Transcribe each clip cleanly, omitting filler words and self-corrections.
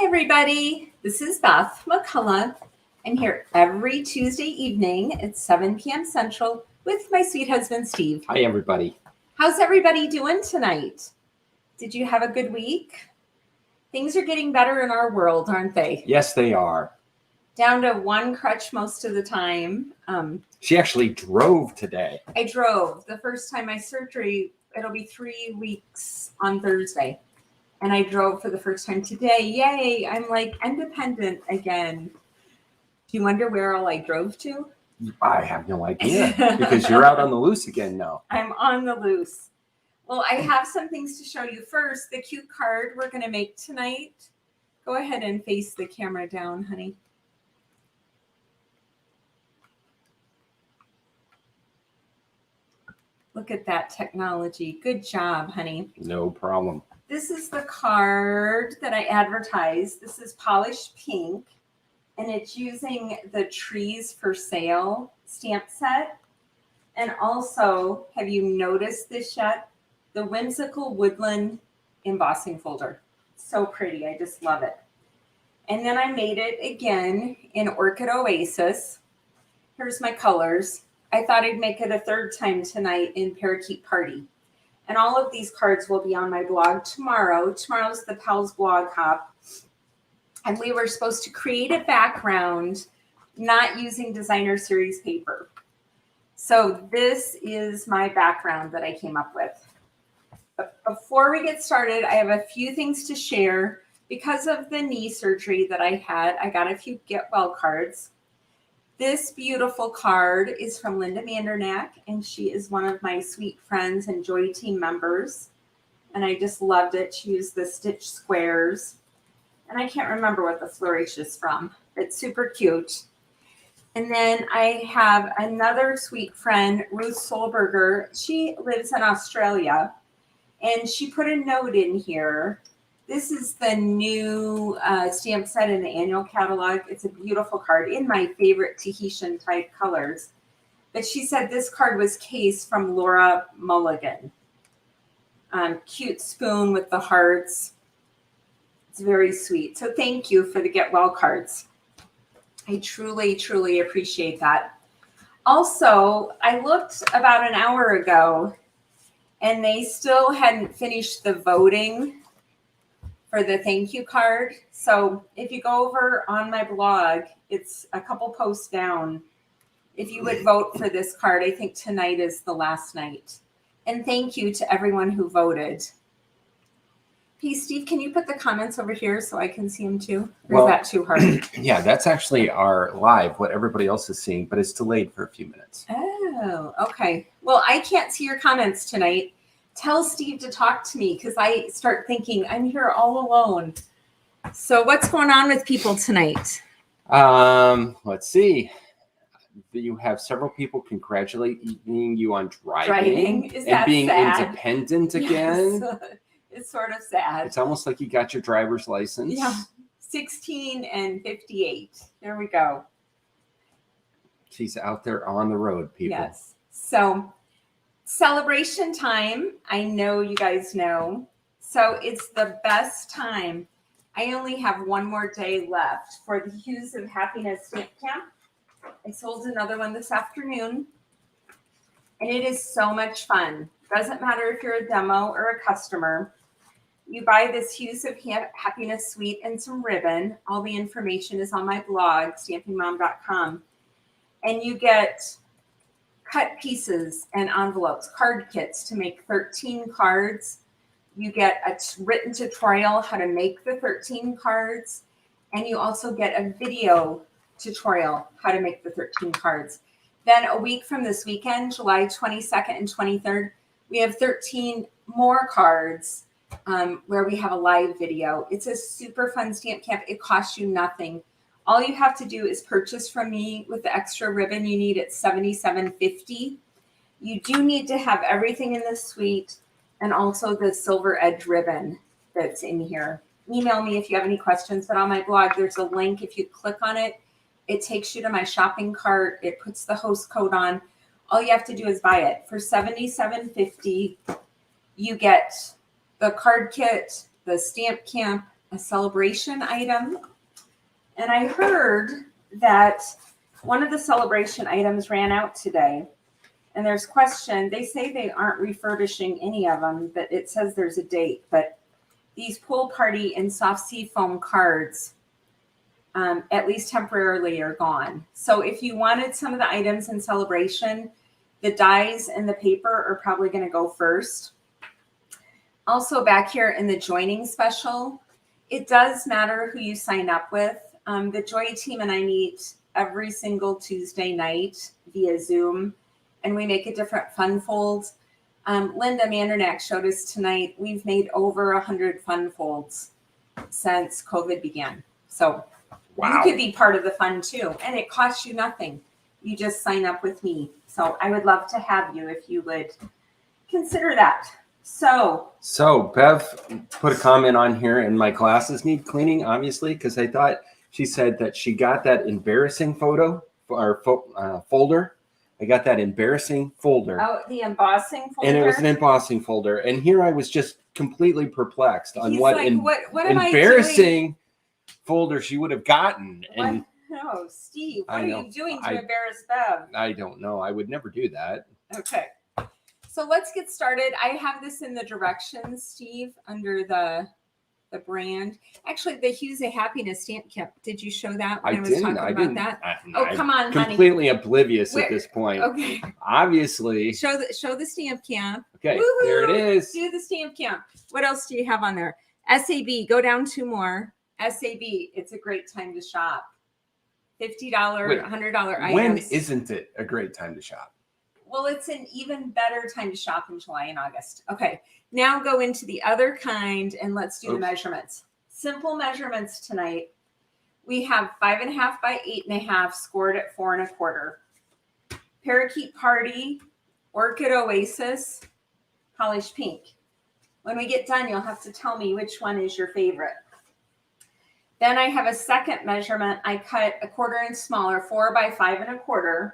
everybody. This is Beth McCullough. I'm here every Tuesday evening at 7 p.m. Central with my sweet husband, Steve. Hi, everybody. How's everybody doing tonight? Did you have a good week? Things are getting better in our world, aren't they? Yes, they are. Down to one crutch most of the time. She actually drove today. I drove. The first time my surgery, it'll be 3 weeks on Thursday. And I drove for the first time today. Yay! I'm like independent again. Do you wonder where all I drove to? I have no idea because you're out on the loose again now. I'm on the loose. Well, I have some things to show you. First, the cute card we're going to make tonight. Go ahead and face the camera down, honey. Look at that technology. Good job, honey. No problem. This is the card that I advertised. This is polished pink, and it's using the Trees for Sale stamp set. And also, have you noticed this yet? The Whimsical Woodland embossing folder. So pretty. I just love it. And then I made it again in Orchid Oasis. Here's my colors. I thought I'd make it a third time tonight in Parakeet Party. And all of these cards will be on my blog tomorrow. Tomorrow's the Pals blog hop. And we were supposed to create a background not using designer series paper. So this is my background that I came up with. But before we get started, I have a few things to share. Because of the knee surgery that I had, I got a few get well cards. This beautiful card is from Linda Mandernack, and she is one of my sweet friends and Joy Team members. And I just loved it. She used the stitch squares. And I can't remember what the flourish is from. It's super cute. And then I have another sweet friend, Ruth Solberger. She lives in Australia, and she put a note in here. This is the new stamp set in the annual catalog. It's a beautiful card in my favorite Tahitian type colors. But she said this card was cased from Laura Mulligan. Cute spoon with the hearts. It's very sweet. So thank you for the Get Well cards. I truly, truly appreciate that. Also, I looked about an hour ago, and they still hadn't finished the voting for the thank you card. So if you go over on my blog, it's a couple posts down. If you would vote for this card, I think tonight is the last night. And thank you to everyone who voted. Hey, Steve, can you put the comments over here so I can see them too? Or is that too hard? Yeah, that's actually our live, what everybody else is seeing, but it's delayed for a few minutes. Oh, okay. Well, I can't see your comments tonight. Tell Steve to talk to me because I start thinking I'm here all alone. So what's going on with people tonight? Let's see. You have several people congratulating you on driving and being sad? Independent again. Yes. It's sort of sad. It's almost like you got your driver's license. Yeah, 16 and 58. There we go. She's out there on the road, people. Yes. So celebration time, I know you guys know. So it's the best time. I only have one more day left for the Hues of Happiness Stamp Camp. I sold another one this afternoon. And it is so much fun. Doesn't matter if you're a demo or a customer. You buy this Hues of Happiness suite and some ribbon. All the information is on my blog, stampingmom.com. And you get cut pieces and envelopes, card kits to make 13 cards. You get a written tutorial how to make the 13 cards. And you also get a video tutorial how to make the 13 cards. Then a week from this weekend, July 22nd and 23rd, we have 13 more cards where we have a live video. It's a super fun stamp camp. It costs you nothing. All you have to do is purchase from me with the extra ribbon you need at $77.50. You do need to have everything in the suite and also the silver edge ribbon that's in here. Email me if you have any questions, but on my blog, there's a link. If you click on it, it takes you to my shopping cart. It puts the host code on. All you have to do is buy it. For $77.50, you get the card kit, the stamp camp, a celebration item. And I heard that one of the celebration items ran out today. And there's question, they say they aren't refurbishing any of them, but it says there's a date. But these pool party and soft sea foam cards, at least temporarily, are gone. So if you wanted some of the items in celebration, the dies and the paper are probably going to go first. Also back here in the joining special, it does matter who you sign up with. The Joy team and I meet every single Tuesday night via Zoom, and we make a different fun folds. Linda Mandernack showed us tonight, we've made over 100 fun folds since COVID began. So Wow. You could be part of the fun too, and it costs you nothing. You just sign up with me. So I would love to have you if you would consider that. So Bev put a comment on here, and my glasses need cleaning, obviously, because I thought she said that she got that embarrassing photo or folder. I got that embarrassing folder. Oh, the embossing folder. And it was an embossing folder. And here I was just completely perplexed on what embarrassing folder she would have gotten. And no, Steve, what are you doing to embarrass Bev? I don't know. I would never do that. Okay. So let's get started. I have this in the directions, Steve, under the brand. Actually, the Hues of Happiness stamp kit. Did you show that when I was talking about that? Come on, honey. Completely oblivious at this point. Okay. Obviously. Show the stamp camp. Okay, Woo-hoo! there it is. Do the stamp camp. What else do you have on there? SAB. Go down 2 more. SAB. It's a great time to shop. $50, $100 items. When isn't it a great time to shop? Well, it's an even better time to shop in July and August. Okay, now go into the other kind and let's do the measurements. Simple measurements tonight. We have 5.5 by 8.5 scored at 4 1/4. Parakeet Party, Orchid Oasis, Polished Pink. When we get done, you'll have to tell me which one is your favorite. Then I have a second measurement. I cut 1/4 inch smaller, 4 by 5 1/4.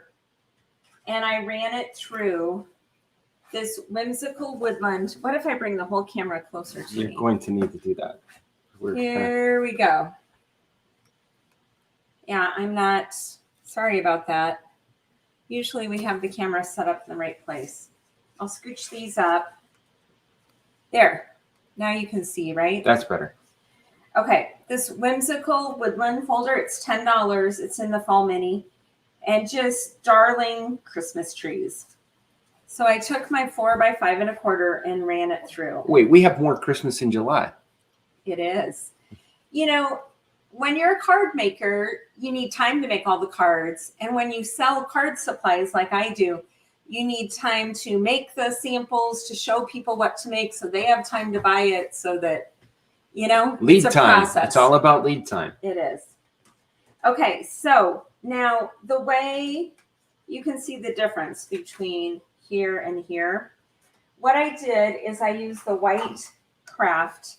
And I ran it through this whimsical woodland. What if I bring the whole camera closer to me? You're going to need to do that. Here we go. Yeah, I'm not sorry about that. Usually we have the camera set up in the right place. I'll scooch these up. There. Now you can see, right? That's better. Okay, this whimsical woodland folder, it's $10. It's in the fall mini. And just darling Christmas trees. So I took my 4 by 5 1/4 and ran it through. Wait, we have more Christmas in July. It is. You know, when you're a card maker, you need time to make all the cards. And when you sell card supplies like I do, you need time to make the samples, to show people what to make so they have time to buy it, so that, you know, lead it's a time. process. It's all about lead time. It is. Okay, so now the way you can see the difference between here and here, what I did is I used the white craft.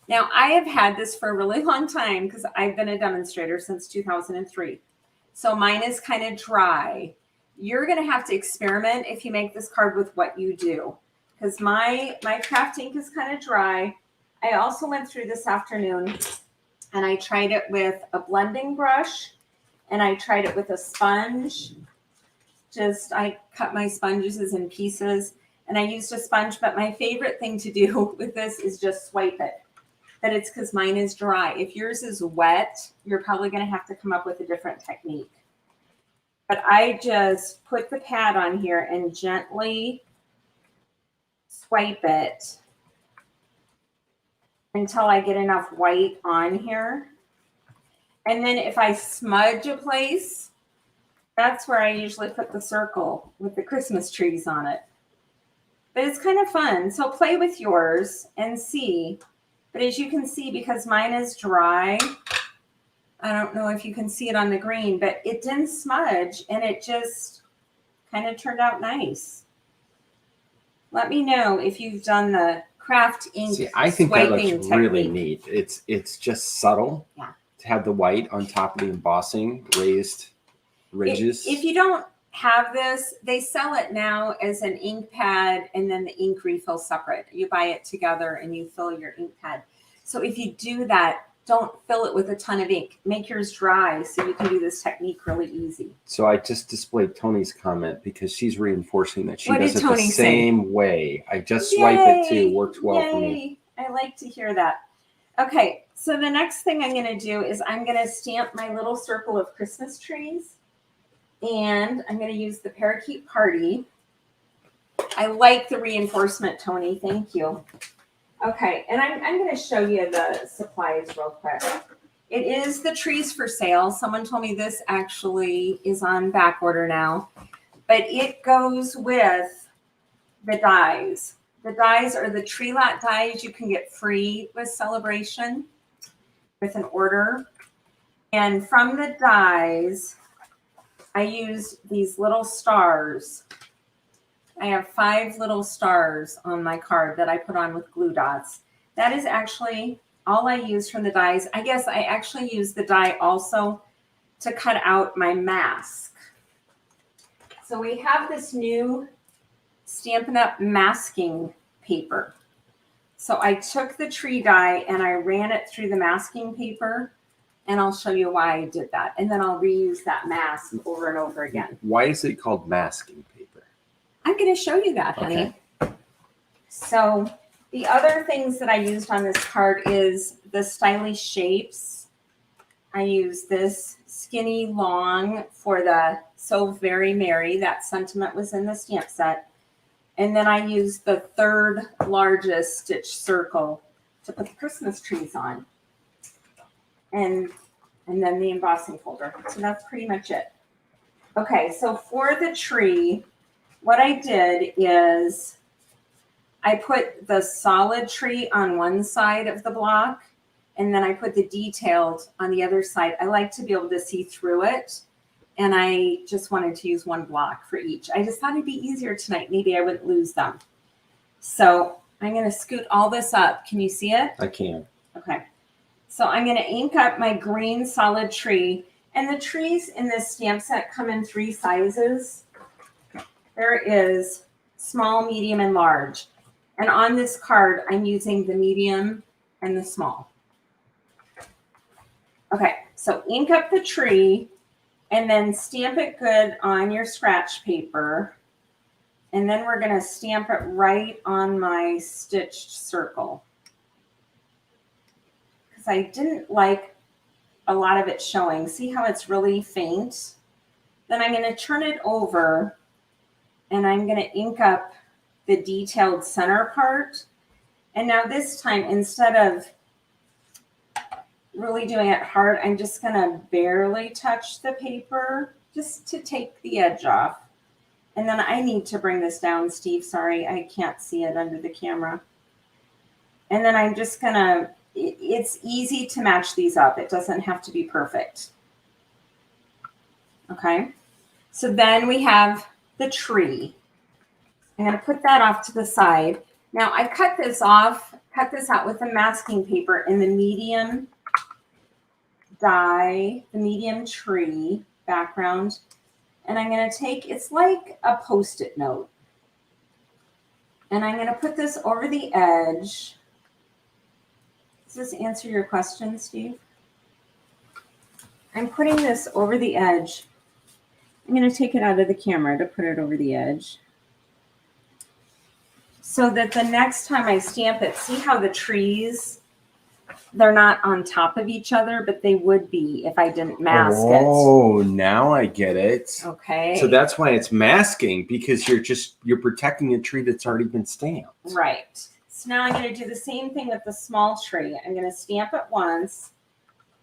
Now I have had this for a really long time because I've been a demonstrator since 2003. So mine is kind of dry. You're going to have to experiment if you make this card with what you do, because my craft ink is kind of dry. I also went through this afternoon and I tried it with a blending brush. And I tried it with a sponge. I cut my sponges in pieces and I used a sponge, but my favorite thing to do with this is just swipe it. But it's because mine is dry. If yours is wet, you're probably going to have to come up with a different technique. But I just put the pad on here and gently swipe it until I get enough white on here. And then if I smudge a place, that's where I usually put the circle with the Christmas trees on it. But it's kind of fun. So play with yours and see. But as you can see, because mine is dry, I don't know if you can see it on the green, but it didn't smudge and it just kind of turned out nice. Let me know if you've done the craft ink. See, I think that looks technique. really neat. It's just subtle. Yeah. To have the white on top of the embossing, raised ridges. If you don't have this, they sell it now as an ink pad and then the ink refill separate. You buy it together and you fill your ink pad. So if you do that, don't fill it with a ton of ink. Make yours dry so you can do this technique really easy. So I just displayed Tony's comment because she's reinforcing that she What does did it the Tony say? same way. I just swipe it too. Yay! Works well for me. I like to hear that. Okay, so the next thing I'm going to do is I'm going to stamp my little circle of Christmas trees. And I'm going to use the Parakeet Party. I like the reinforcement, Tony. Thank you. Okay, and I'm going to show you the supplies real quick. It is the Trees for Sale. Someone told me this actually is on back order now. But it goes with the dies. The dies are the tree lot dies you can get free with Celebration with an order. And from the dies, I used these little stars. I have 5 little stars on my card that I put on with glue dots. That is actually all I use from the dies. I guess I actually use the die also to cut out my mask. So we have this new Stampin' Up! Masking paper. So I took the tree die and I ran it through the masking paper, and I'll show you why I did that. And then I'll reuse that mask over and over again. Why is it called masking paper? I'm going to show you that, honey. Okay. So the other things that I used on this card is the stylish shapes. I used this skinny long for the So Very Merry. That sentiment was in the stamp set. And then I used the 3rd largest stitch circle to put the Christmas trees on. And then the embossing folder. So that's pretty much it. Okay, so for the tree, what I did is I put the solid tree on one side of the block, and then I put the detailed on the other side. I like to be able to see through it, and I just wanted to use one block for each. I just thought it'd be easier tonight. Maybe I wouldn't lose them. So I'm going to scoot all this up. Can you see it? I can. Okay. So I'm going to ink up my green solid tree. And the trees in this stamp set come in 3 sizes. There is small, medium, and large. And on this card, I'm using the medium and the small. Okay, so ink up the tree and then stamp it good on your scratch paper. And then we're going to stamp it right on my stitched circle. Because I didn't like a lot of it showing. See how it's really faint? Then I'm going to turn it over and I'm going to ink up the detailed center part. And now this time, instead of really doing it hard, I'm just going to barely touch the paper just to take the edge off. And then I need to bring this down, Steve. Sorry, I can't see it under the camera. And then I'm just going to, it's easy to match these up. It doesn't have to be perfect. Okay. So then we have the tree. I'm going to put that off to the side. Now I cut this out with the masking paper in the medium die, the medium tree background. And I'm going to take, it's like a Post-it note. And I'm going to put this over the edge. Does this answer your question, Steve? I'm putting this over the edge. I'm going to take it out of the camera to put it over the edge. So that the next time I stamp it, see how the trees, they're not on top of each other, but they would be if I didn't mask it. Oh, now I get it. Okay. So that's why it's masking, because you're protecting a tree that's already been stamped. Right. So now I'm going to do the same thing with the small tree. I'm going to stamp it once,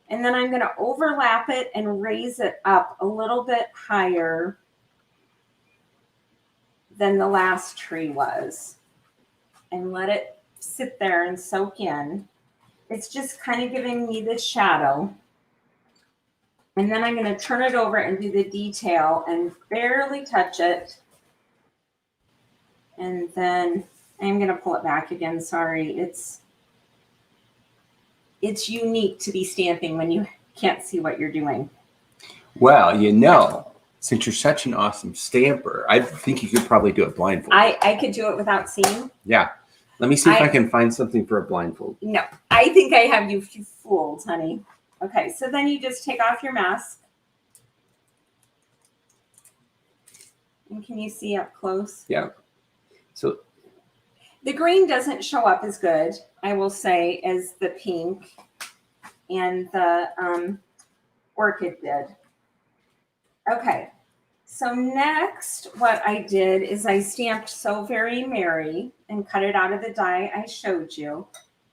and then I'm going to overlap it and raise it up a little bit higher than the last tree was. And let it sit there and soak in. It's just kind of giving me the shadow. And then I'm going to turn it over and do the detail and barely touch it. And then I'm going to pull it back again. Sorry. It's unique to be stamping when you can't see what you're doing. Well, since you're such an awesome stamper, I think you could probably do it blindfolded. I could do it without seeing. Yeah. Let me see if I can find something for a blindfold. No, I think I have you fooled, honey. Okay, so then you just take off your mask. And can you see up close? Yeah. So the green doesn't show up as good, I will say, as the pink and the orchid did. Okay, so next what I did is I stamped So Very Merry and cut it out of the die I showed you.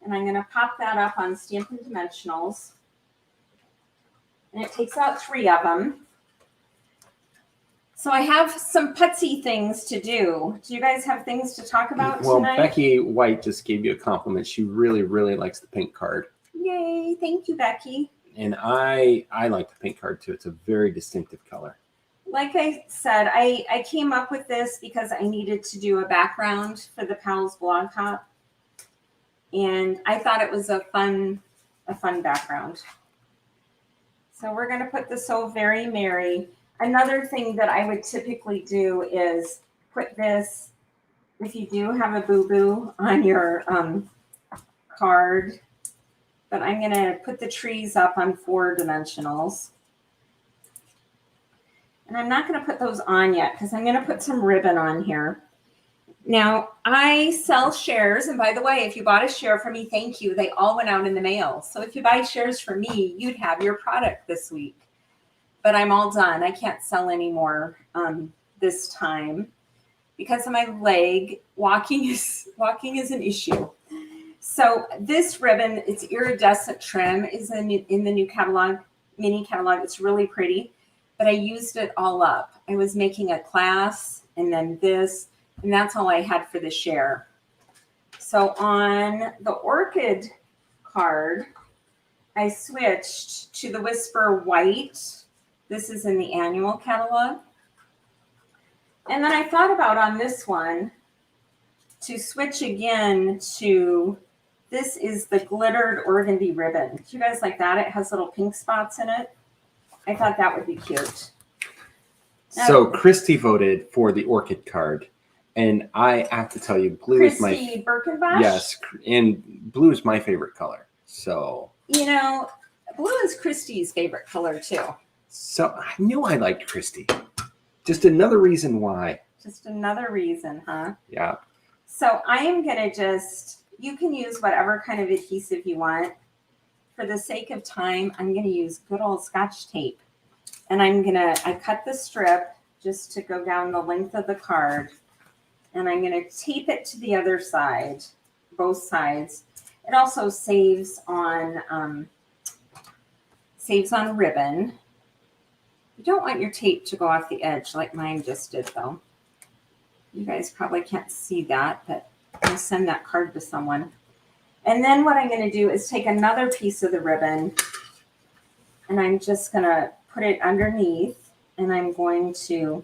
And I'm going to pop that up on Stampin' Dimensionals. And it takes out 3 of them. So I have some putsy things to do. Do you guys have things to talk about tonight? Well, Becky White just gave you a compliment. She really, really likes the pink card. Yay. Thank you, Becky. And I like the pink card too. It's a very distinctive color. Like I said, I came up with this because I needed to do a background for the Pals blog hop. And I thought it was a fun background. So we're going to put the So Very Merry. Another thing that I would typically do is put this, if you do have a boo-boo on your card, but I'm going to put the trees up on 4 dimensionals. And I'm not going to put those on yet because I'm going to put some ribbon on here. Now, I sell shares, and by the way, if you bought a share from me, thank you. They all went out in the mail. So if you buy shares from me, you'd have your product this week. But I'm all done. I can't sell anymore this time because of my leg. Walking is an issue. So this ribbon, it's iridescent trim, is in the new catalog, mini catalog. It's really pretty, but I used it all up. I was making a class and then this, and that's all I had for the share. So on the orchid card, I switched to the Whisper White. This is in the annual catalog. And then I thought about on this one to switch again to, this is the glittered organdy ribbon. Do you guys like that? It has little pink spots in it. I thought that would be cute. So Christy voted for the orchid card. And I have to tell you, blue is my... Christy Birkenbosch? Yes, and blue is my favorite color. So... You know, blue is Christy's favorite color too. So I knew I liked Christy. Just another reason why. Just another reason, huh? Yeah. So I am going to just, you can use whatever kind of adhesive you want. For the sake of time, I'm going to use good old Scotch tape. And I cut the strip just to go down the length of the card. And I'm going to tape it to the other side, both sides. It also saves on ribbon. You don't want your tape to go off the edge like mine just did, though. You guys probably can't see that, but I'll send that card to someone. And then what I'm going to do is take another piece of the ribbon, and I'm just going to put it underneath, and I'm going to,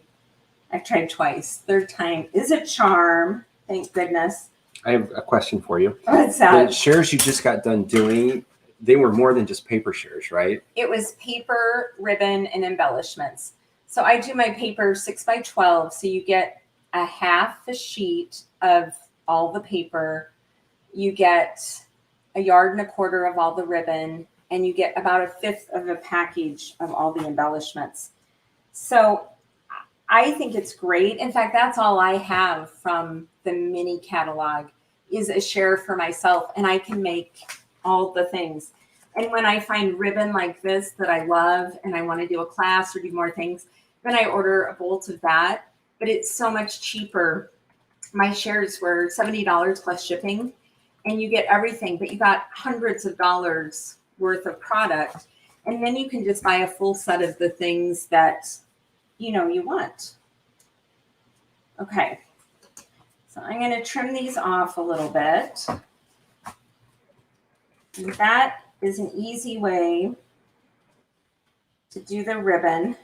I've tried twice. Third time is a charm. Thank goodness. I have a question for you. What's that? The shares you just got done doing, they were more than just paper shares, right? It was paper, ribbon, and embellishments. So I do my paper 6x12. So you get a half a sheet of all the paper. You get 1.25 yards of all the ribbon, and you get about 1/5 of a package of all the embellishments. So I think it's great. In fact, that's all I have from the mini catalog is a share for myself, and I can make all the things. And when I find ribbon like this that I love and I want to do a class or do more things, then I order a bolt of that. But it's so much cheaper. My shares were $70 plus shipping, and you get everything, but you got hundreds of dollars worth of product. And then you can just buy a full set of the things that you want. Okay. So I'm going to trim these off a little bit. And that is an easy way to do the ribbon.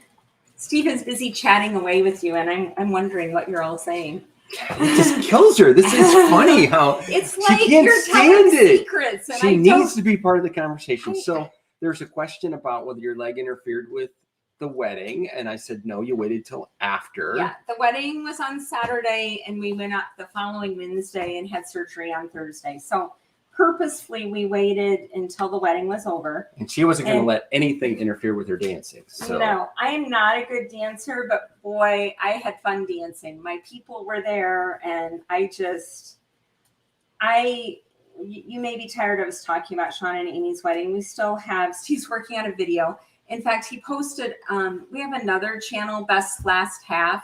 Steve is busy chatting away with you, and I'm wondering what you're all saying. It just kills her. This is funny how it's like she can't you're stand it. Secrets, and she needs to be part of the conversation. So there's a question about whether your leg interfered with the wedding. And I said, no, you waited till after. Yeah, the wedding was on Saturday, and we went up the following Wednesday and had surgery on Thursday. So purposefully, we waited until the wedding was over. And she wasn't going to let anything interfere with her dancing. So no, I am not a good dancer, but boy, I had fun dancing. My people were there, and you may be tired of us talking about Sean and Amy's wedding. We still have, Steve's working on a video. In fact, he posted, we have another channel, Best Last Half,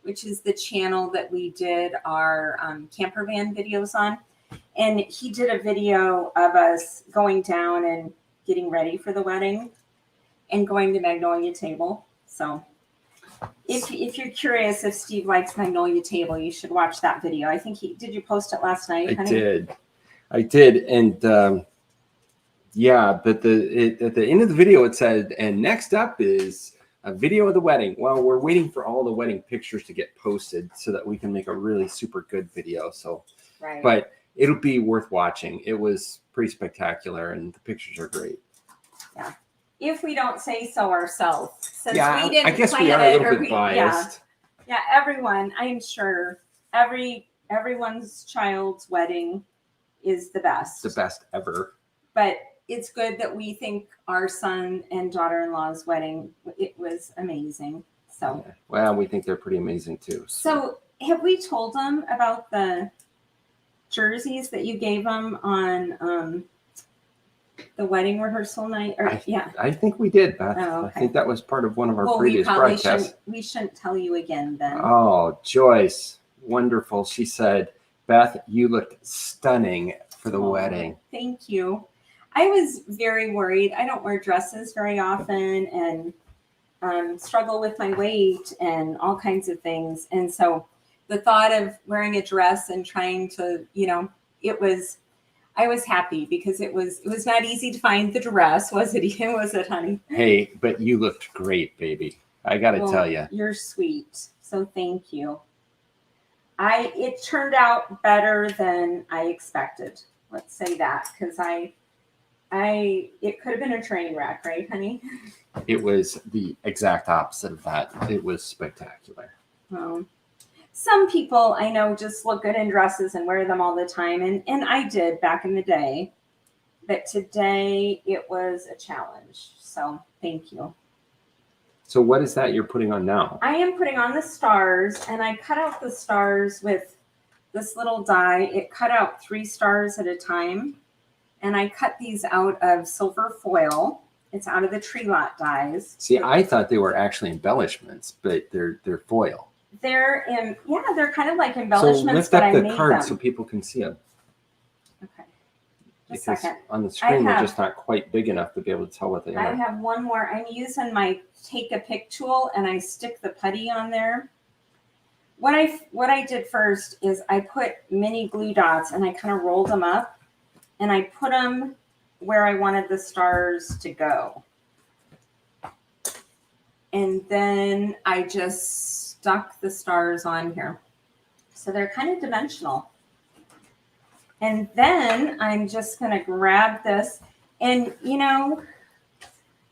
which is the channel that we did our camper van videos on. And he did a video of us going down and getting ready for the wedding and going to Magnolia Table. So if you're curious if Steve likes Magnolia Table, you should watch that video. I think did you post it last night? I did. And yeah, but at the end of the video, it said, and next up is a video of the wedding. Well, we're waiting for all the wedding pictures to get posted so that we can make a really super good video. So, right. But it'll be worth watching. It was pretty spectacular, and the pictures are great. Yeah. If we don't say so ourselves, since yeah, we didn't I guess plan we are it, a little bit biased. Yeah, everyone, I'm sure everyone's child's wedding is the best. The best ever. But it's good that we think our son and daughter-in-law's wedding, it was amazing. So yeah. Well, we think they're pretty amazing too. So have we told them about the jerseys that you gave them on the wedding rehearsal night? I think we did, Beth. Oh, okay. I think that was part of one of our previous broadcasts. We shouldn't tell you again then. Oh, Joyce, wonderful. She said, Beth, you looked stunning for the wedding. Thank you. I was very worried. I don't wear dresses very often and struggle with my weight and all kinds of things. And so the thought of wearing a dress and trying to, I was happy because it was not easy to find the dress, was it? Was it, honey? Hey, but you looked great, baby. I got to tell you. You're sweet. So thank you. It turned out better than I expected. Let's say that, because it could have been a train wreck, right, honey? It was the exact opposite of that. It was spectacular. Well, some people I know just look good in dresses and wear them all the time. And I did back in the day. But today it was a challenge. So thank you. So what is that you're putting on now? I am putting on the stars, and I cut out the stars with this little die. It cut out 3 stars at a time. And I cut these out of silver foil. It's out of the Tree Lot dies. See, I thought they were actually embellishments, but they're foil. They're kind of like embellishments. So lift up the card so people can see them. Okay. Because a second. On the screen, they're just not quite big enough to be able to tell what they are. I have one more. I'm using my take a pic tool, and I stick the putty on there. What I did first is I put mini glue dots, and I kind of rolled them up. And I put them where I wanted the stars to go. And then I just stuck the stars on here. So they're kind of dimensional. And then I'm just going to grab this. And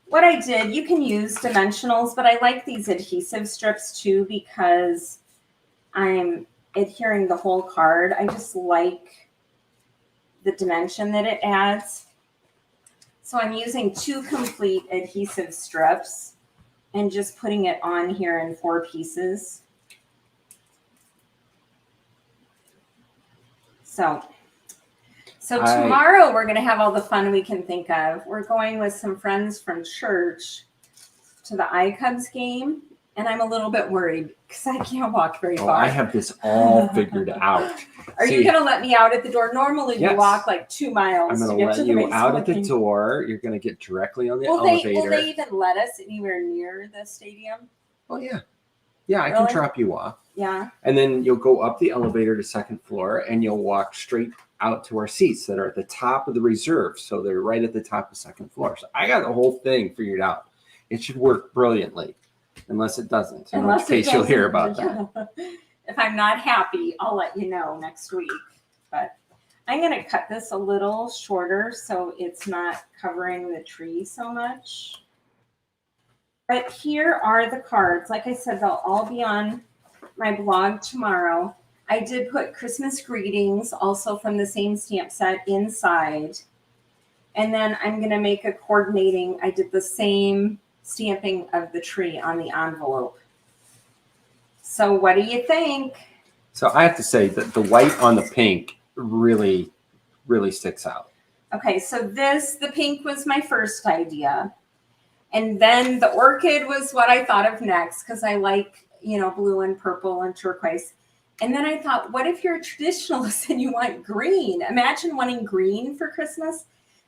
what I did, you can use dimensionals, but I like these adhesive strips too because I'm adhering the whole card. I just like the dimension that it adds. So I'm using 2 complete adhesive strips and just putting it on here in 4 pieces. So tomorrow we're going to have all the fun we can think of. We're going with some friends from church to the iCubs game. And I'm a little bit worried because I can't walk very far. I have this all figured out. Are you going to let me out at the door? Normally yes. You walk like 2 miles. I'm going to let you out at the door. You're going to get directly on the elevator. Will they even let us anywhere near the stadium? Oh, yeah. Yeah, I can drop you off. Yeah. And then you'll go up the elevator to 2nd floor and you'll walk straight out to our seats that are at the top of the reserve. So they're right at the top of 2nd floor. So I got the whole thing figured out. It should work brilliantly. Unless it doesn't, in which case you'll hear about that. If I'm not happy, I'll let you know next week. But I'm going to cut this a little shorter so it's not covering the tree so much. But here are the cards. Like I said, they'll all be on my blog tomorrow. I did put Christmas greetings also from the same stamp set inside. And then I'm going to make a coordinating. I did the same stamping of the tree on the envelope. So what do you think? So I have to say that the white on the pink really, really sticks out. Okay, so the pink was my first idea. And then the orchid was what I thought of next because I like, blue and purple and turquoise. And then I thought, what if you're a traditionalist and you want green? Imagine wanting green for Christmas.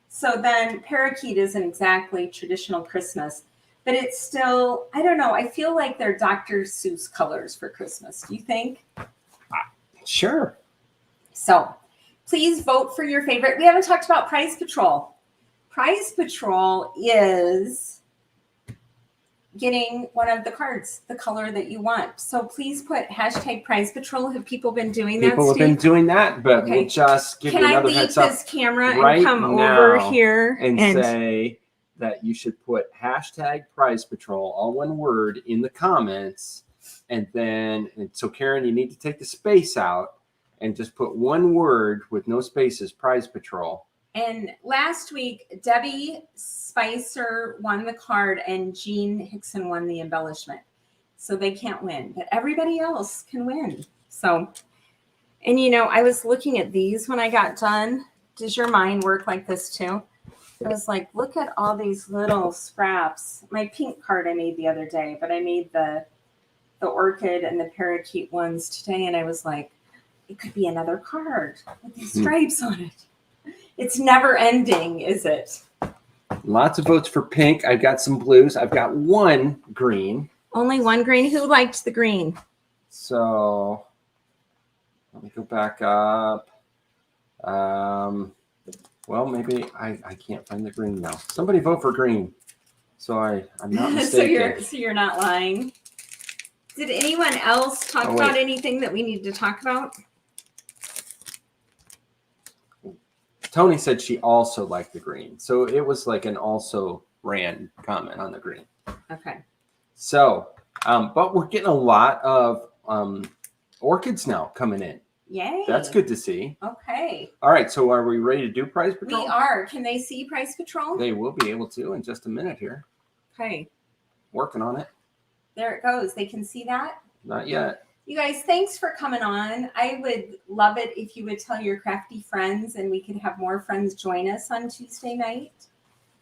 So then parakeet isn't exactly traditional Christmas, but it's still, I don't know. I feel like they're Dr. Seuss colors for Christmas. Do you think? Sure. So please vote for your favorite. We haven't talked about Prize Patrol. Prize Patrol is getting one of the cards, the color that you want. So please put hashtag Prize Patrol. Have people been doing that, People have Steve? been doing that, but Okay. we'll just give you another heads up. Can I leave this camera right and come now over here and say that you should put hashtag Prize Patrol, all one word, in the comments. And so Karen, you need to take the space out and just put one word with no spaces, Prize Patrol. And last week, Debbie Spicer won the card and Jean Hickson won the embellishment. So they can't win, but everybody else can win. So, and I was looking at these when I got done. Does your mind work like this too? I was like, look at all these little scraps. My pink card I made the other day, but I made the orchid and the parakeet ones today. And I was like, it could be another card with these stripes on it. It's never ending, is it? Lots of votes for pink. I've got some blues. I've got one green. Only one green. Who liked the green? So let me go back up. Well, maybe I can't find the green now. Somebody vote for green. So I'm not mistaken. so you're not lying. Did anyone else talk about anything that we need to talk about? Tony said she also liked the green. So it was like an also ran comment on the green. Okay. So, but we're getting a lot of orchids now coming in. Yay. That's good to see. Okay. All right. So are we ready to do Prize Patrol? We are. Can they see Prize Patrol? They will be able to in just a minute here. Okay. Working on it. There it goes. They can see that? Not yet. You guys, thanks for coming on. I would love it if you would tell your crafty friends and we could have more friends join us on Tuesday night.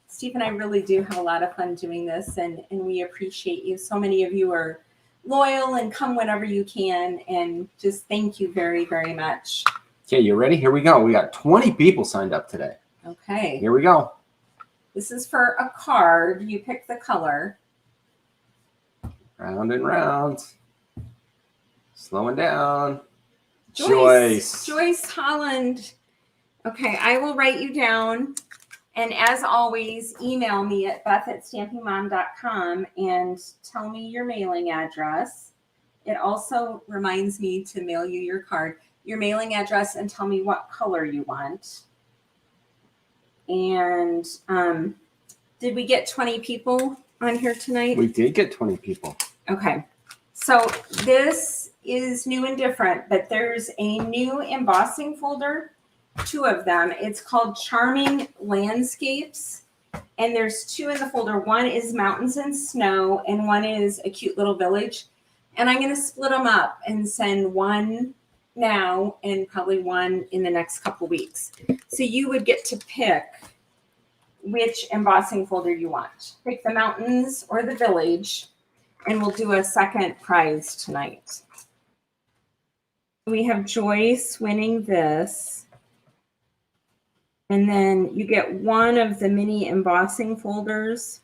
Steve and I really do have a lot of fun doing this and we appreciate you. So many of you are loyal and come whenever you can. And just thank you very, very much. Okay, you ready? Here we go. We got 20 people signed up today. Okay. Here we go. This is for a card. You pick the color. Round and round. Slowing down. Joyce Holland. Okay, I will write you down. And as always, email me at beth@stampingmom.com and tell me your mailing address. It also reminds me to mail you your card, your mailing address, and tell me what color you want. And did we get 20 people on here tonight? We did get 20 people. Okay. So this is new and different, but there's a new embossing folder, 2 of them. It's called Charming Landscapes. And there's 2 in the folder. One is mountains and snow, and one is a cute little village. And I'm going to split them up and send one now and probably one in the next couple weeks. So you would get to pick which embossing folder you want. Pick the mountains or the village, and we'll do a second prize tonight. We have Joyce winning this. And then you get one of the mini embossing folders.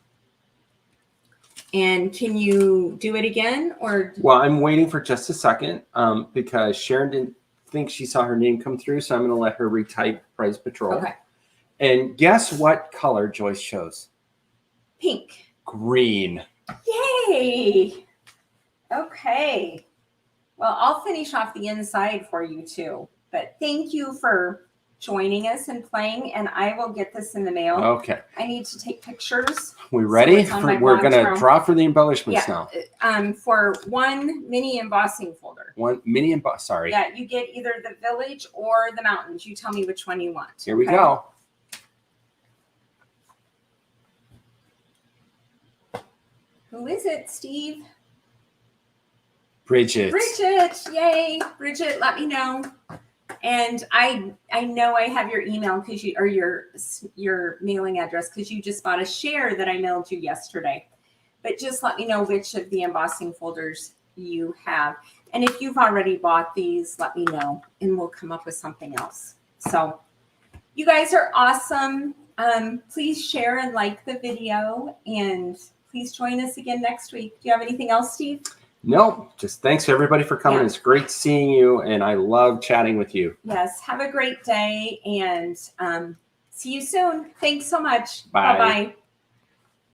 And can you do it again? Or well, I'm waiting for just a second because Sharon didn't think she saw her name come through. So I'm going to let her retype Prize Patrol. Okay. And guess what color Joyce chose? Pink. Green. Yay. Okay. Well, I'll finish off the inside for you too. But thank you for joining us and playing, and I will get this in the mail. Okay. I need to take pictures. We ready? it's on my We're blog going to tomorrow. draw for the embellishments now. For one mini embossing folder. One mini emboss. Sorry. Yeah, you get either the village or the mountains. You tell me which one you want. Here we go. Who is it, Steve? Bridget. Bridget, yay. Bridget, let me know. And I know I have your email because you, or your mailing address, because you just bought a share that I mailed you yesterday. But just let me know which of the embossing folders you have. And if you've already bought these, let me know and we'll come up with something else. So you guys are awesome. Please share and like the video, and please join us again next week. Do you have anything else, Steve? No, just thanks everybody for coming. Yeah. It's great seeing you, and I love chatting with you. Yes. Have a great day, and see you soon. Thanks so much. Bye. Bye-bye.